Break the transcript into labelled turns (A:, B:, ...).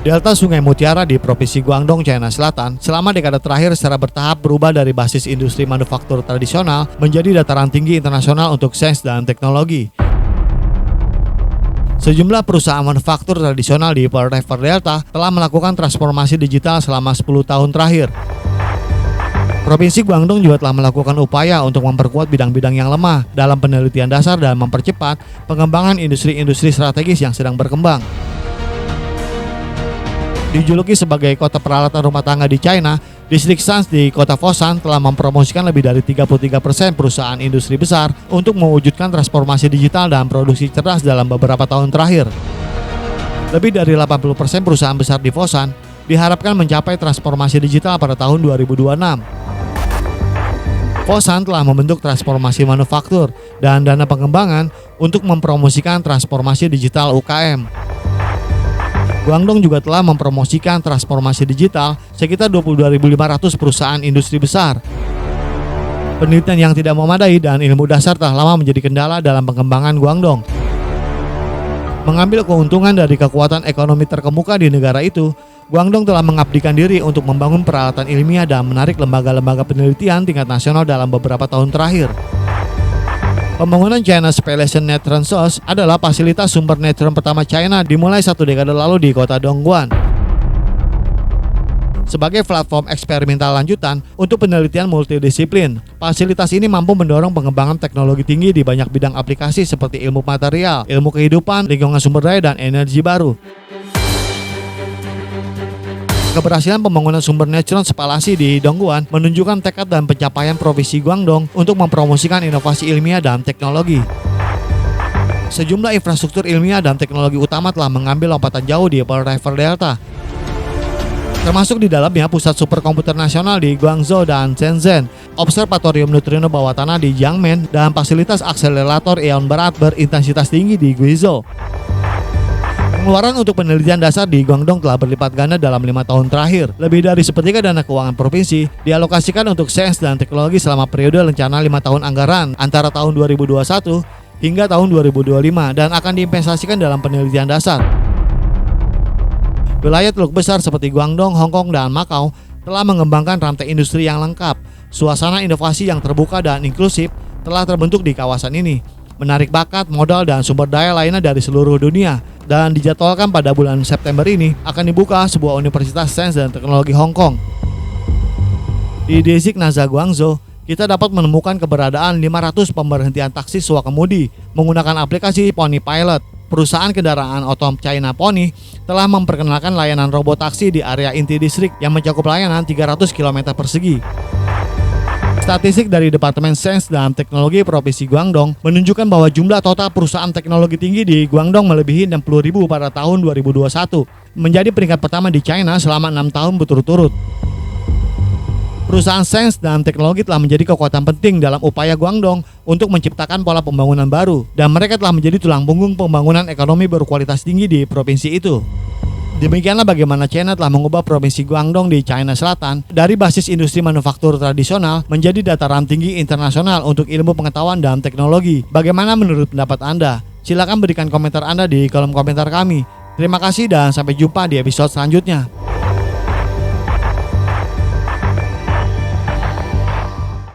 A: Delta Sungai Mutiara di Provinsi Guangdong, China Selatan, selama dekade terakhir secara bertahap berubah dari basis industri manufaktur tradisional menjadi dataran tinggi internasional untuk sains dan teknologi. Sejumlah perusahaan manufaktur tradisional di Pearl River Delta telah melakukan transformasi digital selama 10 tahun terakhir. Provinsi Guangdong juga telah melakukan upaya untuk memperkuat bidang-bidang yang lemah dalam penelitian dasar dan mempercepat pengembangan industri-industri strategis yang sedang berkembang. Dijuluki sebagai kota peralatan rumah tangga di China, Distrik Shanxi di kota Foshan telah mempromosikan lebih dari 33% perusahaan industri besar untuk mewujudkan transformasi digital dan produksi cerdas dalam beberapa tahun terakhir. Lebih dari 80% perusahaan besar di Foshan diharapkan mencapai transformasi digital pada tahun 2026. Foshan telah membentuk transformasi manufaktur dan dana pengembangan untuk mempromosikan transformasi digital UKM. Guangdong juga telah mempromosikan transformasi digital sekitar 22.500 perusahaan industri besar. Penelitian yang tidak memadai dan ilmu dasar telah lama menjadi kendala dalam pengembangan Guangdong. Mengambil keuntungan dari kekuatan ekonomi terkemuka di negara itu, Guangdong telah mengabdikan diri untuk membangun peralatan ilmiah dan menarik lembaga-lembaga penelitian tingkat nasional dalam beberapa tahun terakhir. Pembangunan China Spallation Neutron Source adalah fasilitas sumber neutron pertama China dimulai 1 dekade lalu di kota Dongguan. Sebagai platform eksperimental lanjutan untuk penelitian multidisiplin, fasilitas ini mampu mendorong pengembangan teknologi tinggi di banyak bidang aplikasi seperti ilmu material, ilmu kehidupan, lingkungan sumber daya, dan energi baru. Keberhasilan pembangunan sumber neutron spalasi di Dongguan menunjukkan tekad dan pencapaian Provinsi Guangdong untuk mempromosikan inovasi ilmiah dan teknologi. Sejumlah infrastruktur ilmiah dan teknologi utama telah mengambil lompatan jauh di Pearl River Delta, termasuk di dalamnya pusat superkomputer nasional di Guangzhou dan Shenzhen, observatorium neutrino bawah tanah di Jiangmen, dan fasilitas akselerator ion berat berintensitas tinggi di Guizhou. Pengeluaran untuk penelitian dasar di Guangdong telah berlipat ganda dalam 5 tahun terakhir. Lebih dari sepertiga dana keuangan provinsi dialokasikan untuk sains dan teknologi selama periode rencana 5 tahun anggaran antara tahun 2021 hingga tahun 2025 dan akan diinvestasikan dalam penelitian dasar. Wilayah Teluk Besar seperti Guangdong, Hong Kong, dan Macau telah mengembangkan rantai industri yang lengkap. Suasana inovasi yang terbuka dan inklusif telah terbentuk di kawasan ini, menarik bakat, modal, dan sumber daya lainnya dari seluruh dunia. Dan dijadwalkan pada bulan September ini akan dibuka sebuah Universitas Sains dan Teknologi Hong Kong. Di Dezhik Naza Guangzhou, kita dapat menemukan keberadaan 500 pemberhentian taksi swakemudi menggunakan aplikasi Pony Pilot. Perusahaan kendaraan otonom China Pony telah memperkenalkan layanan robot taksi di area inti distrik yang mencakup layanan 300 km persegi. Statistik dari Departemen Sains dan Teknologi Provinsi Guangdong menunjukkan bahwa jumlah total perusahaan teknologi tinggi di Guangdong melebihi 60.000 pada tahun 2021, menjadi peringkat pertama di China selama 6 tahun berturut-turut. Perusahaan sains dan teknologi telah menjadi kekuatan penting dalam upaya Guangdong untuk menciptakan pola pembangunan baru, dan mereka telah menjadi tulang punggung pembangunan ekonomi berkualitas tinggi di provinsi itu. Demikianlah bagaimana China telah mengubah Provinsi Guangdong di China Selatan dari basis industri manufaktur tradisional menjadi dataran tinggi internasional untuk ilmu pengetahuan dan teknologi. Bagaimana menurut pendapat Anda? Silakan berikan komentar Anda di kolom komentar kami. Terima kasih dan sampai jumpa di episode selanjutnya.